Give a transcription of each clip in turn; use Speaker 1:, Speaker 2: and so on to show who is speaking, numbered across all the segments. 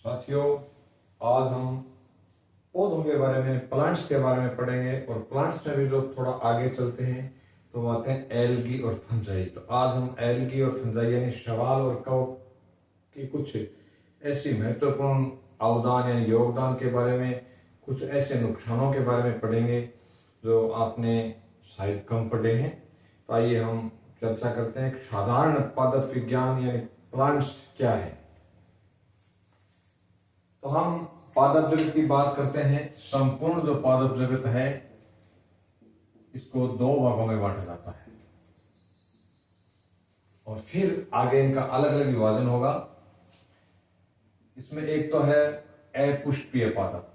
Speaker 1: साथियों, आज हम पौधों के बारे में, प्लांट्स के बारे में पढ़ेंगे और प्लांट्स में भी जो थोड़ा आगे चलते हैं तो वो आते हैं एल्गी और फंजाई। तो आज हम एल्गी और फंजाई यानी शैवाल और कवक की कुछ ऐसी महत्वपूर्ण अवदान यानी योगदान के बारे में, कुछ ऐसे नुकसानों के बारे में पढ़ेंगे जो आपने शायद कम पढ़े हैं। तो आइए हम चर्चा करते हैं। साधारण पादप विज्ञान यानी प्लांट्स क्या है। तो हम पादप जगत की बात करते हैं। संपूर्ण जो पादप जगत है इसको दो भागों में बांटा जाता है और फिर आगे इनका अलग अलग विभाजन होगा। इसमें एक तो है अपुष्पीय पादप,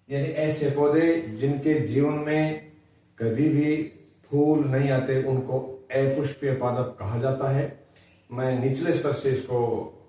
Speaker 1: यानी ऐसे पौधे जिनके जीवन में कभी भी फूल नहीं आते, उनको अपुष्पीय पादप कहा जाता है। मैं निचले स्तर से इसको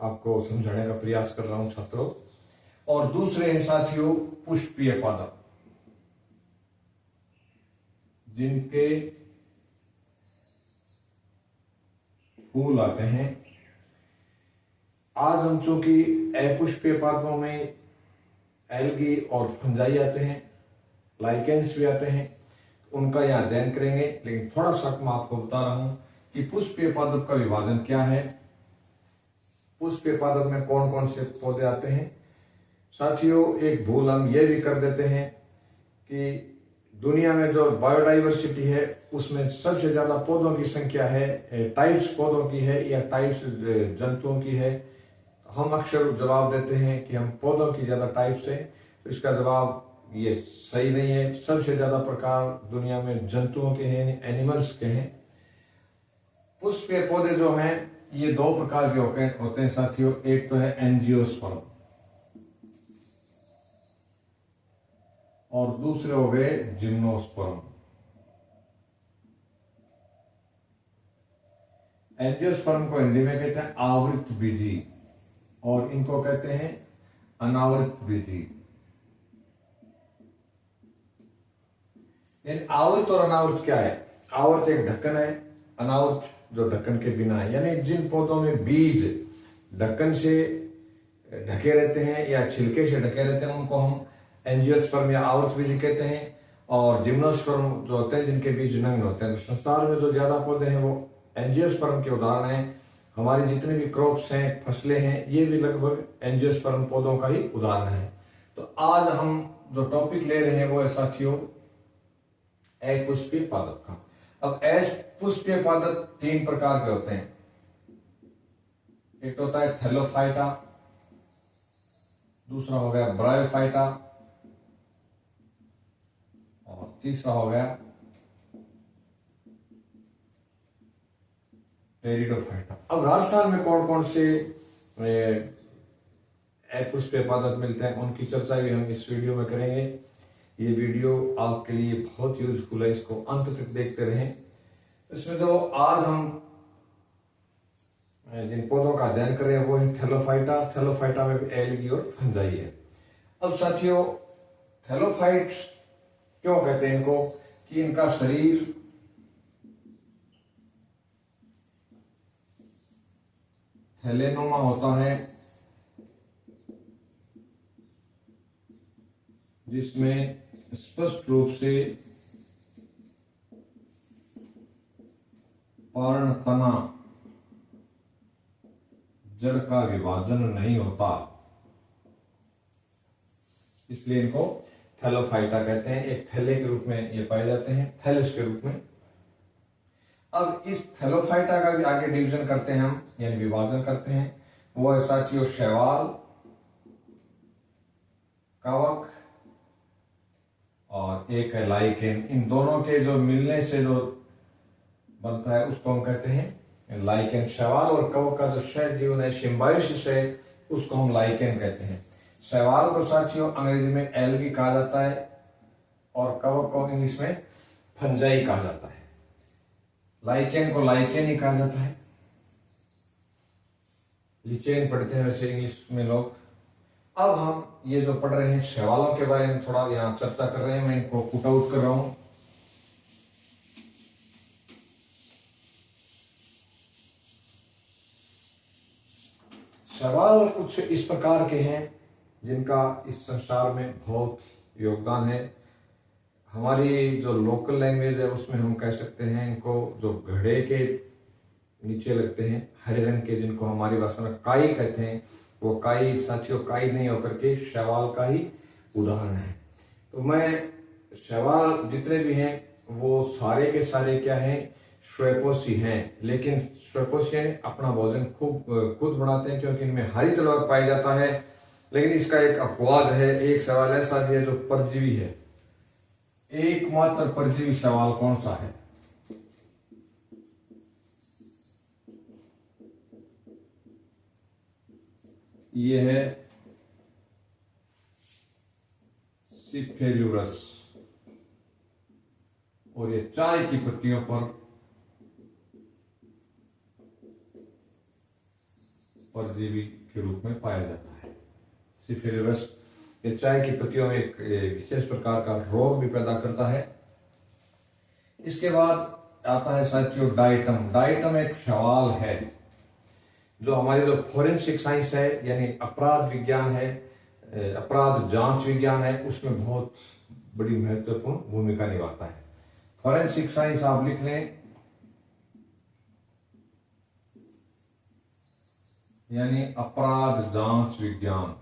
Speaker 1: आपको समझाने का प्रयास कर रहा हूं छात्रों। और दूसरे हैं साथियों पुष्पीय पादप, जिनके फूल आते हैं। आज हम चूंकि अपुष्पीय पादपों में एल्गी और फंजाई आते हैं, लाइकेंस भी आते हैं, उनका यहां अध्ययन करेंगे। लेकिन थोड़ा सा मैं आपको बता रहा हूं कि पुष्पीय पादप का विभाजन क्या है, पुष्पीय पादप में कौन कौन से पौधे आते हैं। साथियों, एक भूल हम ये भी कर देते हैं कि दुनिया में जो बायोडाइवर्सिटी है उसमें सबसे ज्यादा पौधों की संख्या है, टाइप्स पौधों की है या टाइप्स जंतुओं की है। हम अक्सर जवाब देते हैं कि हम पौधों की ज्यादा टाइप्स है, तो इसका जवाब ये सही नहीं है। सबसे ज्यादा प्रकार दुनिया में जंतुओं के हैं, एनिमल्स के हैं। पुष्पीय पौधे जो हैं ये दो प्रकार के होते हैं साथियों। एक तो है एंजियोस्पर्म और दूसरे हो गए जिम्नोस्पर्म। एंजियोस्पर्म को हिंदी में कहते हैं आवृत बीजी और इनको कहते हैं अनावृत बीजी। यानी आवृत और अनावृत क्या है? आवृत एक ढक्कन है, अनावृत जो ढक्कन के बिना है। यानी जिन पौधों में बीज ढक्कन से ढके रहते हैं या छिलके से ढके रहते हैं उनको हम एंजियोस्पर्म या आवृत बीज कहते हैं। और जिम्नोस्पर्म जो होते हैं जिनके बीज नग्न होते हैं। तो संसार में जो ज्यादा पौधे हैं वो एंजियोस्पर्म के उदाहरण हैं। हमारी जितने भी क्रॉप्स हैं, फसलें हैं, ये भी लगभग एंजियोस्पर्म पौधों का ही उदाहरण है। तो आज हम जो टॉपिक ले रहे हैं वो है साथियों अपुष्पीय पादप का। अब अपुष्पीय पादप तीन प्रकार के होते हैं। एक तो होता है थैलोफाइटा, दूसरा हो गया ब्रायोफाइटा और तीसरा हो गया टेरिडोफाइटा। अब राजस्थान में कौन कौन से अपुष्पीय पादप मिलते हैं उनकी चर्चा भी हम इस वीडियो में करेंगे। ये वीडियो आपके लिए बहुत यूजफुल है, इसको अंत तक देखते रहें। इसमें जो आज हम जिन पौधों का अध्ययन कर रहे हैं वो है थैलोफाइटा। थैलोफाइटा में भी एल्गी और फंजाई है। अब साथियों, थैलोफाइट्स क्यों कहते हैं इनको? कि इनका शरीर थैलेनुमा होता है, जिसमें स्पष्ट रूप से पर्णतना जड़ का विभाजन नहीं होता, इसलिए इनको थैलोफाइटा कहते हैं। एक थैले के रूप में ये पाए जाते हैं, थैलस के रूप में। अब इस थैलोफाइटा का भी आगे डिवीजन करते हैं हम, यानी विभाजन करते हैं। वो है साथियों शैवाल, कवक और एक है लाइकेन। इन दोनों के जो मिलने से जो बनता है उसको हम कहते हैं लाइकेन। शैवाल और कवक का जो सह जीवन है, सिम्बायोसिस है, उसको हम लाइकेन कहते हैं। शैवाल को साथियों अंग्रेजी में एल्गी कहा जाता है और कवक को इंग्लिश में फंजाई कहा जाता है। लाइकेन को लाइकेन ही कहा जाता है। लिचेन पढ़ते हैं वैसे इंग्लिश में लोग। अब हम ये जो पढ़ रहे हैं शैवालों के बारे में थोड़ा यहाँ चर्चा कर रहे हैं। मैं इनको पुट आउट कर रहा हूं। सवाल कुछ इस प्रकार के हैं जिनका इस संसार में बहुत योगदान है। हमारी जो लोकल लैंग्वेज है उसमें हम कह सकते हैं इनको, जो घड़े के नीचे लगते हैं हरे रंग के, जिनको हमारी भाषा में काई कहते हैं, वो काई साथियों काई नहीं होकर के शैवाल का ही उदाहरण है। तो मैं शैवाल जितने भी हैं वो सारे के सारे क्या हैं, श्वेपोषी हैं। लेकिन श्वेपोषी अपना भोजन खुद बनाते हैं क्योंकि इनमें हरित लवक पाया जाता है। लेकिन इसका एक अपवाद है, एक सवाल ऐसा भी है जो परजीवी है। एकमात्र परजीवी सवाल कौन सा है? ये है सिफेल्यूरस, और ये चाय की पत्तियों पर परजीवी के रूप में पाया जाता है। सिफेल्यूरस ये चाय की पत्तियों में एक विशेष प्रकार का रोग भी पैदा करता है। इसके बाद आता है साथियों डाइटम। डाइटम एक सवाल है जो हमारी जो फोरेंसिक साइंस है यानी अपराध विज्ञान है, अपराध जांच विज्ञान है, उसमें बहुत बड़ी महत्वपूर्ण भूमिका निभाता है। फोरेंसिक साइंस आप लिख लें, यानी अपराध जांच विज्ञान।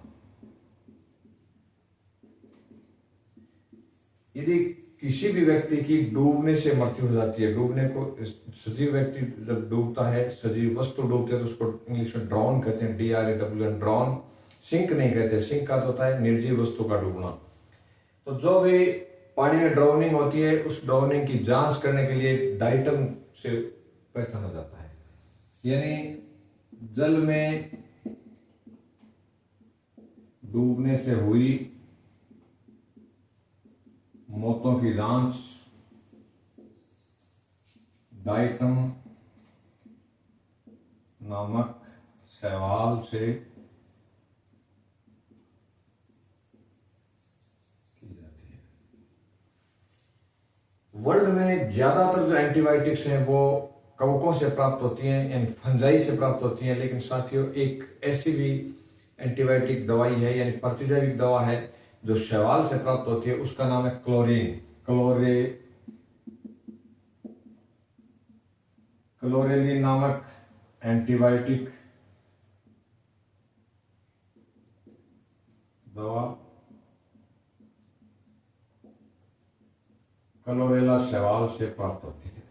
Speaker 1: यदि किसी भी व्यक्ति की डूबने से मृत्यु हो जाती है, डूबने को सजीव व्यक्ति जब डूबता है, सजीव वस्तु डूबती है तो उसको इंग्लिश में ड्रॉन कहते हैं, DRAWN ड्रॉन। सिंक नहीं कहते, सिंक का होता है निर्जीव वस्तु का डूबना। तो जो भी पानी में ड्राउनिंग होती है उस ड्राउनिंग की जांच करने के लिए डाइटम से पहचाना जाता है। यानी जल में डूबने से हुई मौतों की जांच डाइटम नामक शैवाल से की जाती है। वर्ल्ड में ज्यादातर जो एंटीबायोटिक्स हैं वो कवकों से प्राप्त होती हैं, यानी फंजाई से प्राप्त होती हैं। लेकिन साथियों एक ऐसी भी एंटीबायोटिक दवाई है यानी प्रतिजैविक दवा है जो शैवाल से प्राप्त होती है, उसका नाम है क्लोरेलिन नामक एंटीबायोटिक दवा क्लोरेला शैवाल से प्राप्त होती है।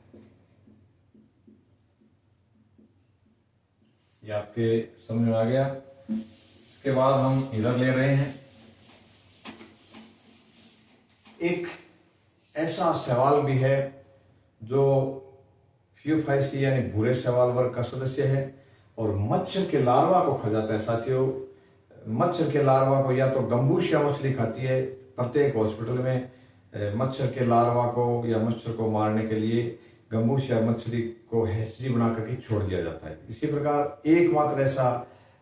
Speaker 1: ये आपके समझ में आ गया। इसके बाद हम इधर ले रहे हैं एक ऐसा शैवाल भी है जो फ्यूफाइसी यानी भूरे शैवाल वर्ग का सदस्य है और मच्छर के लार्वा को खा जाता है। साथियों मच्छर के लार्वा को या तो गंबूशिया मछली खाती है। प्रत्येक हॉस्पिटल में मच्छर के लार्वा को या मच्छर को मारने के लिए गंबूशिया मछली को हैचरी बना करके छोड़ दिया जाता है। इसी प्रकार एकमात्र ऐसा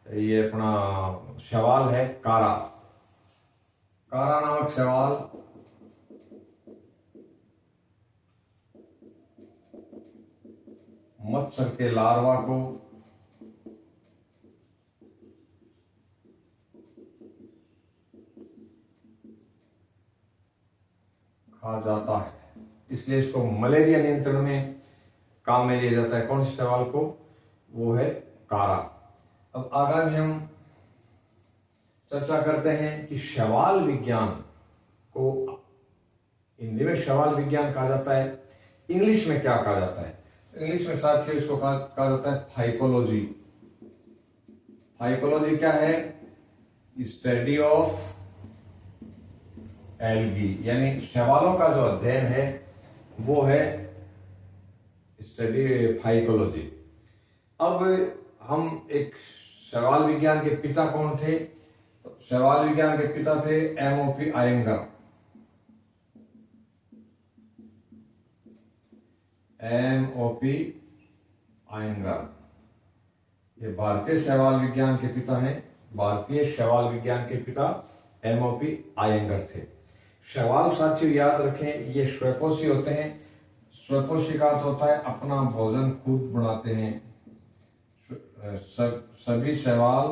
Speaker 1: ये अपना शैवाल है कारा नामक शैवाल मच्छर के लार्वा को खा जाता है, इसलिए इसको मलेरिया नियंत्रण में काम में लिया जाता है। कौन से शैवाल को? वो है कारा। अब आगामी हम चर्चा करते हैं कि शैवाल विज्ञान को हिंदी में शैवाल विज्ञान कहा जाता है, इंग्लिश में क्या कहा जाता है? इंग्लिश में साथियों इसको कहा जाता है फाइकोलॉजी। फाइकोलॉजी क्या है? स्टडी ऑफ एल्गी, यानी शैवालों का जो अध्ययन है वो है स्टडी फाइकोलॉजी। अब हम एक शैवाल विज्ञान के पिता कौन थे? तो शैवाल विज्ञान के पिता थे MOP आयंगर। MOP आयंगर ये भारतीय शैवाल विज्ञान के पिता हैं। भारतीय शैवाल विज्ञान के पिता MOP आयंगर थे। शैवाल साथियों याद रखें ये श्वेपोषी होते हैं। श्वेपोषी का अर्थ होता है अपना भोजन खुद बनाते हैं। सभी शैवाल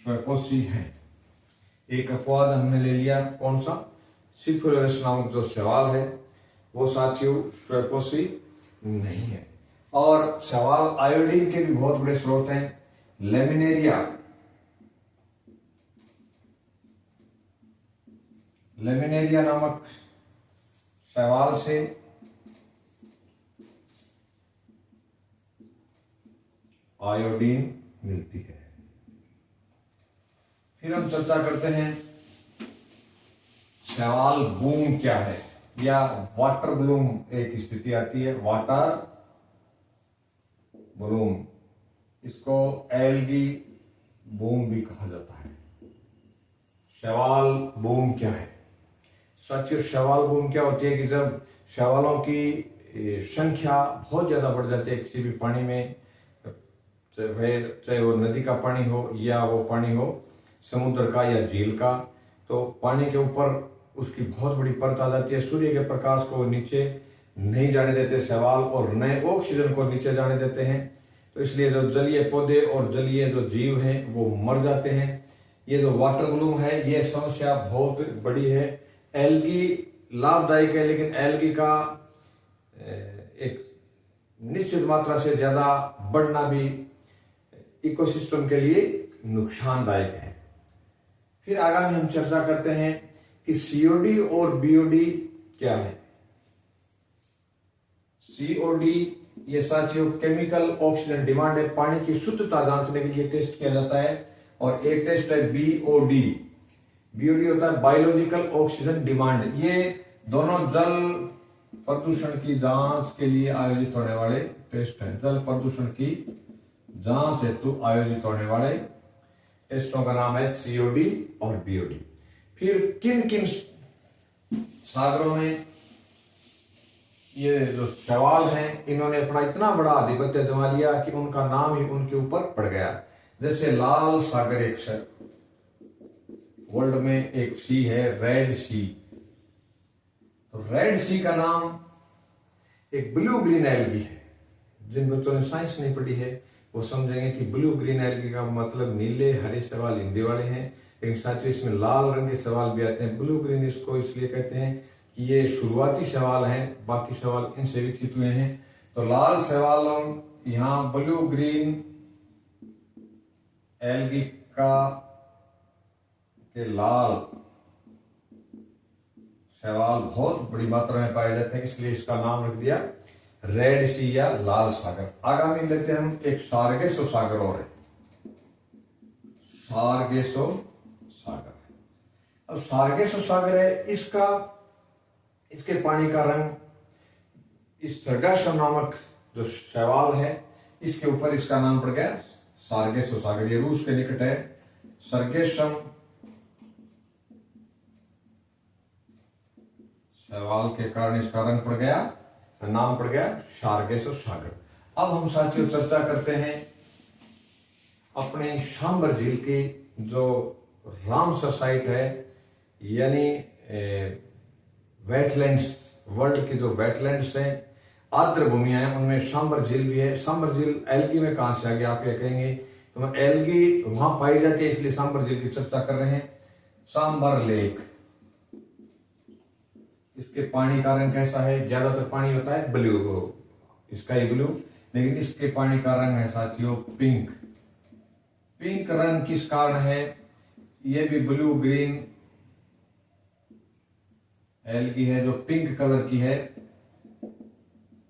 Speaker 1: श्वेपोसी हैं। एक अपवाद हमने ले लिया, कौन सा? सिफिलोरस नामक जो शैवाल है वो साथियों श्वेपोसी नहीं है। और शैवाल आयोडीन के भी बहुत बड़े स्रोत हैं। लेमिनेरिया नामक शैवाल से आयोडीन मिलती है। फिर हम चर्चा करते हैं शैवाल बूम क्या है, या वाटर ब्लूम एक स्थिति आती है, वाटर ब्लूम, इसको एल्गी बूम भी कहा जाता है। शैवाल बूम क्या है? साथियों शैवाल बूम क्या होती है कि जब शैवालों की संख्या बहुत ज्यादा बढ़ जाती है किसी भी पानी में, चाहे वो नदी का पानी हो या वो पानी हो समुद्र का या झील का, तो पानी के ऊपर उसकी बहुत बड़ी परत आ जाती है। सूर्य के प्रकाश को नीचे नहीं जाने देते शैवाल, और नए ऑक्सीजन को नीचे जाने देते हैं। तो इसलिए जो जलीय पौधे और जलीय जो जीव हैं वो मर जाते हैं। ये जो वाटर ब्लूम है ये समस्या बहुत बड़ी है। एल्गी लाभदायक है, लेकिन एल्गी का एक निश्चित मात्रा से ज्यादा बढ़ना भी इकोसिस्टम के लिए नुकसानदायक है। फिर आगामी हम चर्चा करते हैं कि सीओडी और बीओडी क्या है। सीओडी ये साथियों केमिकल ऑक्सीजन डिमांड है, पानी की शुद्धता जांचने के लिए टेस्ट किया जाता है। और एक टेस्ट है बीओडी। बीओडी होता है बायोलॉजिकल ऑक्सीजन डिमांड। ये दोनों जल प्रदूषण की जांच के लिए आयोजित होने वाले टेस्ट हैं। जल प्रदूषण की जांच हेतु आयोजित होने वाले टेस्टों का नाम है सीओडी और बीओडी। फिर किन किन सागरों में ये जो शैवाल हैं इन्होंने अपना इतना बड़ा आधिपत्य जमा लिया कि उनका नाम ही उनके ऊपर पड़ गया। जैसे लाल सागर एक वर्ल्ड में एक सी है, रेड सी। तो रेड सी का नाम एक ब्लू ग्रीन एल्गी है। जिन बच्चों ने साइंस नहीं पढ़ी है वो समझेंगे कि ब्लू ग्रीन एल्गी का मतलब नीले हरे शैवाल हिंदी वाले हैं, लेकिन साथियों इसमें लाल रंग के शैवाल भी आते हैं। ब्लू ग्रीन इसको इसलिए कहते हैं कि ये शुरुआती शैवाल हैं, बाकी शैवाल इनसे विकसित हुए हैं। तो लाल शैवालों यहाँ ब्लू ग्रीन एल्गी का के लाल शैवाल बहुत बड़ी मात्रा में पाए जाते हैं, इसलिए इसका नाम रख दिया रेड सी या लाल सागर। आगामी लेते हैं हम एक सार्गेसो सागर और है, सार्गेसो सागर। अब सार्गेसो सागर है, इसके पानी का रंग इस सर्गासम नामक जो शैवाल है इसके ऊपर इसका नाम पड़ गया सार्गेसो सागर। ये रूस के निकट है। सर्गेसम शैवाल के कारण इसका रंग पड़ गया, नाम पड़ गया सार्गेसो सागर। अब हम साथियों चर्चा करते हैं अपने सांबर झील की जो रामसर साइट है, यानी वेटलैंड्स, वर्ल्ड की जो वेटलैंड्स हैं, आर्द्र भूमियां हैं, उनमें सांबर झील भी है। सांबर झील एल्गी में कहां से आ गया आप ये कहेंगे, तो एल्गी वहां पाई जाती है इसलिए सांबर झील की चर्चा कर रहे हैं। सांबर लेक, इसके पानी का रंग कैसा है? ज्यादातर पानी होता है ब्लू, स्काई ब्लू, लेकिन इसके पानी का रंग है साथियों पिंक। पिंक रंग किस कारण है? ये भी ब्लू ग्रीन एल्गी है जो पिंक कलर की है।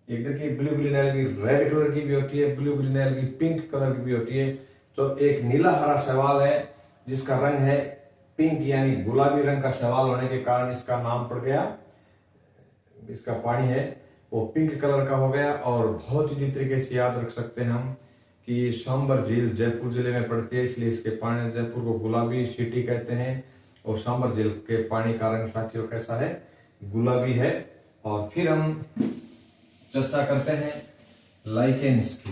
Speaker 1: एक देखिए blue green algae red colour की भी होती है, blue green algae pink colour की भी होती है। तो एक नीला हरा शैवाल है जिसका रंग है पिंक, यानी गुलाबी रंग का शैवाल होने के कारण इसका नाम पड़ गया, इसका पानी है वो पिंक कलर का हो गया। और बहुत ही तरीके से याद रख सकते हैं हम कि सांबर झील जयपुर जिले में पड़ती है, इसलिए इसके पानी, जयपुर को गुलाबी सिटी कहते हैं। और सांबर झील के पानी का रंग साथियों कैसा है? गुलाबी है। और फिर हम चर्चा करते हैं लाइकेंस की।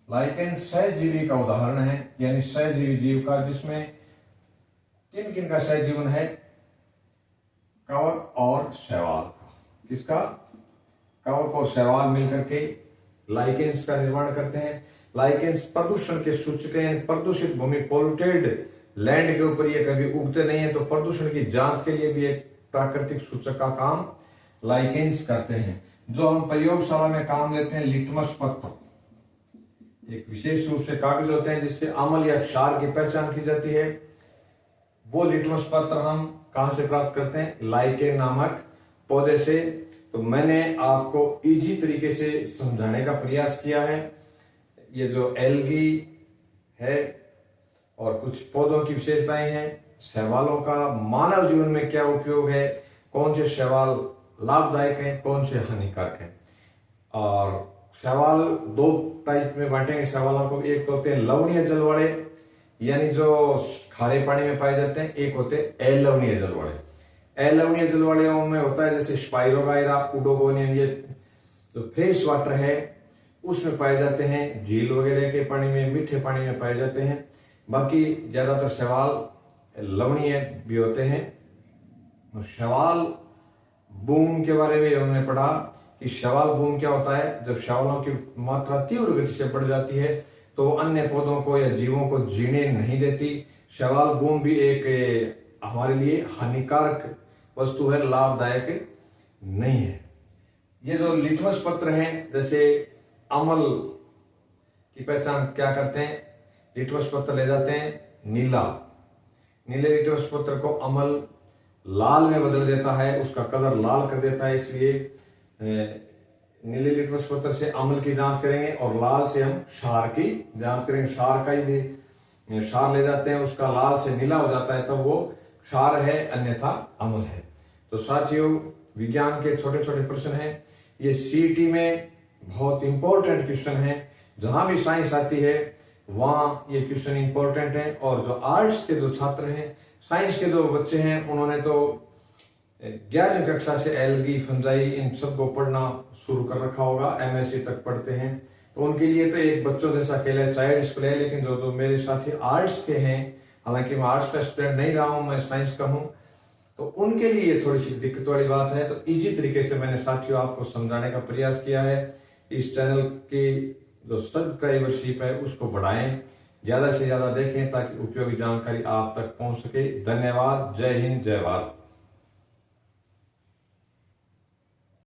Speaker 1: लाइकेंस सहजीवी का उदाहरण है, यानी सहजीवी जीव का, जिसमें किन किन का सहजीवन है? कवक और शैवाल का। किसका? कवक और शैवाल मिलकर के लाइकेंस का निर्माण करते हैं। लाइकेंस प्रदूषण के सूचक हैं। प्रदूषित भूमि, पोल्यूटेड लैंड के ऊपर ये कभी उगते नहीं है, तो प्रदूषण की जांच के लिए भी एक प्राकृतिक सूचक का काम लाइकेंस करते हैं। जो हम प्रयोगशाला में काम लेते हैं, लिटमस पत्र, एक विशेष रूप से कागज होते हैं जिससे अम्ल या क्षार की पहचान की जाती है। वो लिटमस पत्र हम कहां से प्राप्त करते हैं? लाइकेन नामक पौधे से। तो मैंने आपको इजी तरीके से समझाने का प्रयास किया है। ये जो एल्गी है और कुछ पौधों की विशेषताएं हैं, शैवालों का मानव जीवन में क्या उपयोग है, कौन से शैवाल लाभदायक हैं, कौन से हानिकारक हैं। और शैवाल दो टाइप में बांटेंगे शैवालों को। एक तो होते हैं लवणीय जल वाले, यानी जो खारे पानी में पाए जाते हैं। एक होते हैं अलवणीय जल वाले। अलवणीय जल वाले में होता है जैसे स्पाइरोगाइरा, उडोगोनियम, ये जो फ्रेश वाटर है उसमें पाए जाते हैं। झील वगैरह के पानी में, मीठे पानी में पाए जाते हैं। बाकी ज्यादातर शैवाल लवणीय भी होते हैं। शैवाल बूम के बारे में हमने पढ़ा कि शैवाल बूम क्या होता है? जब शैवालों की मात्रा तीव्र गति से बढ़ जाती है तो अन्य पौधों को या जीवों को जीने नहीं देती। शैवाल बूम भी एक हमारे लिए हानिकारक वस्तु है, लाभदायक नहीं है। ये जो लिटमस पत्र हैं, जैसे अम्ल की पहचान क्या करते हैं? लिटमस पत्र ले जाते हैं नीले लिटमस पत्र को अम्ल लाल में बदल देता है, उसका कलर लाल कर देता है। इसलिए नीले लिटमस पत्र से अम्ल की जांच करेंगे और लाल से हम क्षार की जांच करेंगे। क्षार का ही क्षार ले जाते हैं, उसका लाल से नीला हो जाता है, तब वो क्षार है, अन्यथा अम्ल है। तो साथियों, विज्ञान के छोटे छोटे प्रश्न हैं, ये सीईटी में बहुत इंपॉर्टेंट क्वेश्चन है। जहां भी साइंस आती है वहां ये क्वेश्चन इंपॉर्टेंट है। और जो आर्ट्स के जो छात्र हैं, साइंस के जो बच्चे हैं, उन्होंने तो 11वीं कक्षा से एल्गी, फंजाई, इन सब को पढ़ना शुरू कर रखा होगा, एमएससी तक पढ़ते हैं। तो उनके लिए तो एक बच्चों जैसा खेल है, चाइल्ड प्ले है। लेकिन जो मेरे साथी आर्ट्स के हैं, हालांकि मैं आर्ट्स का स्टूडेंट नहीं रहा हूं, मैं साइंस का हूं, तो उनके लिए ये थोड़ी सी दिक्कत वाली बात है। तो इजी तरीके से मैंने साथियों आपको समझाने का प्रयास किया है। इस चैनल की जो सब्सक्राइबरशिप है उसको बढ़ाएं, ज्यादा से ज्यादा देखें ताकि उपयोगी जानकारी आप तक पहुंच सके। धन्यवाद। जय हिंद, जय भारत।